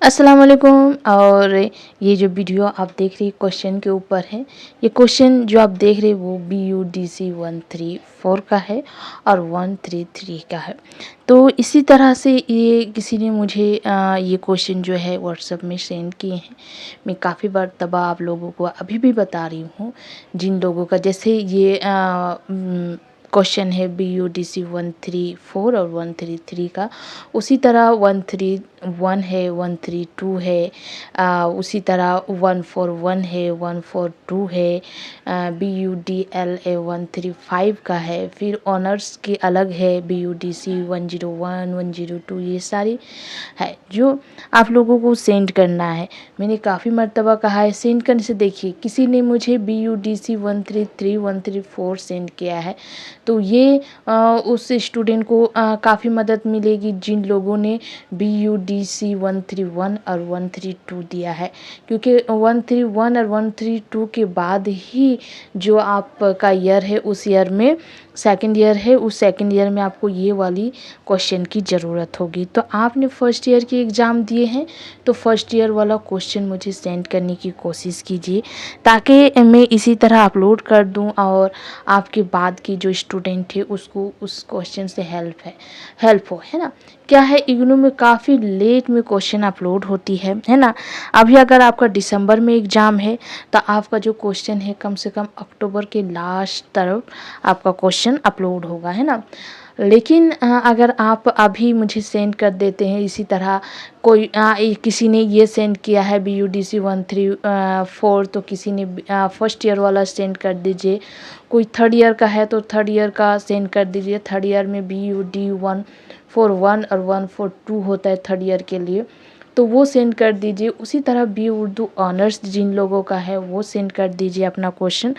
अस्सलाम वालेकुम। और ये जो वीडियो आप देख रहे हैं क्वेश्चन के ऊपर है। ये क्वेश्चन जो आप देख रहे हैं वो BUDC 134 का है और 133 का है। तो इसी तरह से ये किसी ने मुझे ये क्वेश्चन जो है व्हाट्सएप में सेंड किए हैं। मैं काफ़ी बार तबा आप लोगों को अभी भी बता रही हूँ, जिन लोगों का जैसे ये क्वेश्चन है BUDC 134 और 133 का, उसी तरह 131 है, 132 है, उसी तरह 141 है, 142 है, BUDLA 135 का है। फिर ऑनर्स के अलग है BUDC 101, 102, ये सारी है जो आप लोगों को सेंड करना है। मैंने काफ़ी मर्तबा कहा है सेंड करने से। देखिए किसी ने मुझे BUDC 133, 134 सेंड किया है, तो ये उस स्टूडेंट को काफ़ी मदद मिलेगी जिन लोगों ने BUDC 131 और 132 दिया है, क्योंकि 131 और 132 के बाद ही जो आपका ईयर है उस ईयर में सेकंड ईयर है, उस सेकंड ईयर में आपको ये वाली क्वेश्चन की ज़रूरत होगी। तो आपने फर्स्ट ईयर के एग्ज़ाम दिए हैं तो फर्स्ट ईयर वाला क्वेश्चन मुझे सेंड करने की कोशिश कीजिए, ताकि मैं इसी तरह अपलोड कर दूं और आपके बाद की जो स्टूडेंट है उसको उस क्वेश्चन से हेल्प हो, है ना। क्या है, इग्नू में काफ़ी लेट में क्वेश्चन अपलोड होती है ना। अभी अगर आपका दिसंबर में एग्ज़ाम है तो आपका जो क्वेश्चन है कम से कम अक्टूबर के लास्ट तरफ आपका क्वेश्चन अपलोड होगा, है ना। लेकिन अगर आप अभी मुझे सेंड कर देते हैं इसी तरह, कोई किसी ने ये सेंड किया है BUDC 134, तो किसी ने फर्स्ट ईयर वाला सेंड कर दीजिए। कोई थर्ड ईयर का है तो थर्ड ईयर का सेंड कर दीजिए। थर्ड ईयर में BUD 141 और 142 होता है थर्ड ईयर के लिए, तो वो सेंड कर दीजिए। उसी तरह बी उर्दू ऑनर्स जिन लोगों का है वो सेंड कर दीजिए अपना क्वेश्चन।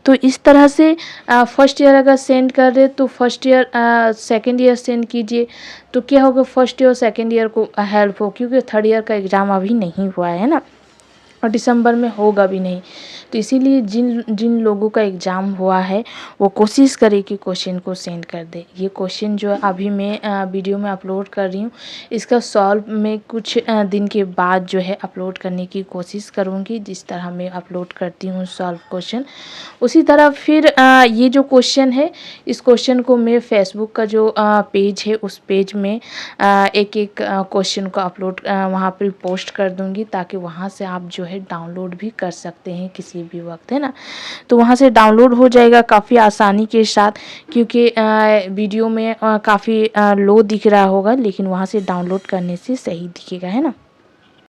तो इस तरह से फर्स्ट ईयर अगर सेंड कर रहे तो first year second year send कीजिए, तो क्या होगा, फर्स्ट ईयर सेकंड ईयर को हेल्प हो, क्योंकि थर्ड ईयर का एग्ज़ाम अभी नहीं हुआ है ना, और दिसंबर में होगा भी नहीं। तो इसीलिए जिन जिन लोगों का एग्ज़ाम हुआ है वो कोशिश करें कि क्वेश्चन को सेंड कर दे। ये क्वेश्चन जो अभी मैं वीडियो में अपलोड कर रही हूँ, इसका सॉल्व मैं कुछ दिन के बाद जो है अपलोड करने की कोशिश करूँगी। जिस तरह मैं अपलोड करती हूँ सॉल्व क्वेश्चन, उसी तरह फिर ये जो क्वेश्चन है, इस क्वेश्चन को मैं फेसबुक का जो पेज है उस पेज में एक एक क्वेश्चन को अपलोड वहाँ पर पोस्ट कर दूँगी, ताकि वहाँ से आप जो है डाउनलोड भी कर सकते हैं किसी भी वक्त, है ना। तो वहाँ से डाउनलोड हो जाएगा काफ़ी आसानी के साथ, क्योंकि वीडियो में काफ़ी लो दिख रहा होगा, लेकिन वहाँ से डाउनलोड करने से सही दिखेगा, है ना।